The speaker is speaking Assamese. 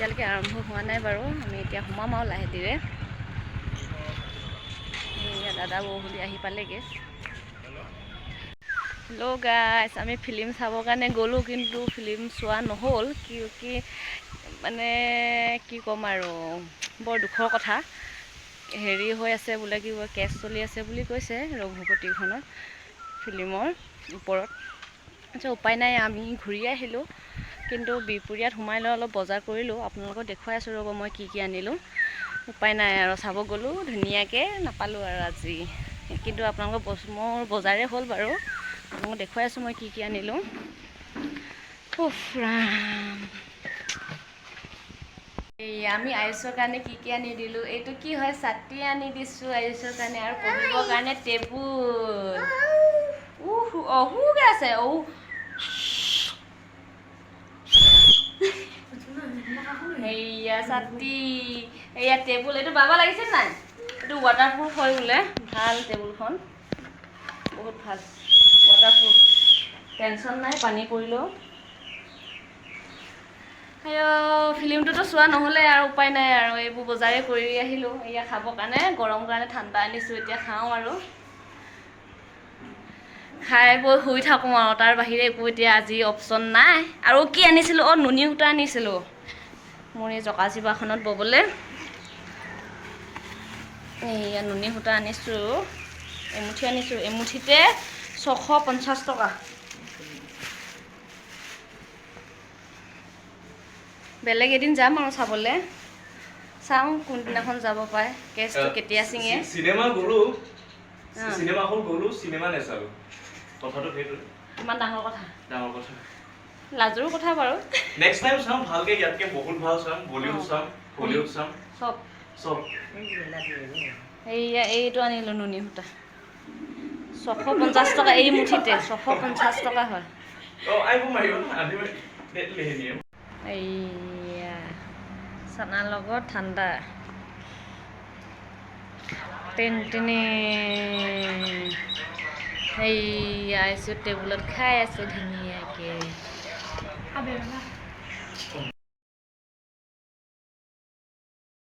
এতিয়ালৈকে আৰম্ভ হোৱা নাই বাৰু। আমি এতিয়া সোমাম আৰু লাহে ধীৰে। এয়া দাদা বৌহঁতি আহি পালেগৈ। হেল্ল' গাইছ, আমি ফিল্ম চাবৰ কাৰণে গ'লোঁ, কিন্তু ফিল্ম চোৱা নহ'ল। কি মানে কি ক'ম আৰু, বৰ দুখৰ কথা। হেৰি হৈ আছে বোলে, কি কেছ চলি আছে বুলি কৈছে ৰঘুপতিখনৰ ফিল্মৰ ওপৰত। আচ্ছা, উপায় নাই, আমি ঘূৰি আহিলোঁ। কিন্তু বিহপুৰীয়াত সোমাই লৈ অলপ বজাৰ কৰিলোঁ। আপোনালোকক দেখুৱাই আছোঁ ৰ'ব মই কি আনিলোঁ। উপায় নাই আৰু, চাব গ'লোঁ ধুনীয়াকৈ নাপালোঁ আৰু আজি। কিন্তু আপোনালোকৰ মোৰ বজাৰেই হ'ল বাৰু। আপোনালোকক দেখুৱাই আছোঁ মই কি আনিলোঁ। উফ ৰাম, এই আমি আয়ুষৰ কাৰণে কি আনি দিলোঁ। এইটো কি হয়, ছাতি আনি দিছোঁ আয়ুষৰ কাৰণে, আৰু পঢ়িবৰ কাৰণে টেবুল। অহুকে আছে এইয়া ছাতি, এইয়া টেবুল। এইটো বাবা লাগিছে নাই? এইটো ৱাটাৰপ্ৰুফ হয় বোলে, ভাল টেবুলখন, বহুত ভাল ৱাটাৰপ্ৰুফ, টেনশ্যন নাই পানী পৰিলেও। ফিল্মটোতো চোৱা নহ'লে আৰু, উপায় নাই আৰু, এইবোৰ বজাৰে কৰি আহিলোঁ। এয়া খাবৰ কাৰণে, গৰম কাৰণে ঠাণ্ডা আনিছোঁ, এতিয়া খাওঁ আৰু। খাই বৈ শুই থাকোঁ আৰু, তাৰ বাহিৰে একো এতিয়া আজি অপশ্যন নাই। আৰু কি আনিছিলোঁ, নুনী সূতা আনিছিলোঁ মোৰ এই জকা জিবাখনত ব'বলৈ। এইয়া নুনী সূতা আনিছোঁ, এমুঠি আনিছোঁ, এমুঠিতে 650 টকা। বেলেগ এদিন যাম আৰু চাবলৈ, চাওঁ কোনদিনাখন যাব পাৰে, কেছটো কেতিয়া ছিঙে। চিনেমা গ'লোঁ, চিনেমা হল গ'লোঁ, চিনেমা নেচালোঁ। কথাটো সেইটো। ইমান ডাঙৰ কথা, ডাঙৰ কথা, লাজৰো কথা বাৰু। নেক্সট টাইম চাম ভালকৈ, ইয়াতকৈ বহুত ভাল চাম, বলিউড চাম, হলিউড চাম, চব। এইয়া এইটো আনিলোঁ নুনী সূতা, 650 টকা এই মুঠিতে, 650 টকা হয়। এইয়া চানাৰ লগত ঠাণ্ডা টেনটেনে। এইয়া আইছোঁ টেবুলত খাই আছে ধুনীয়াকৈ।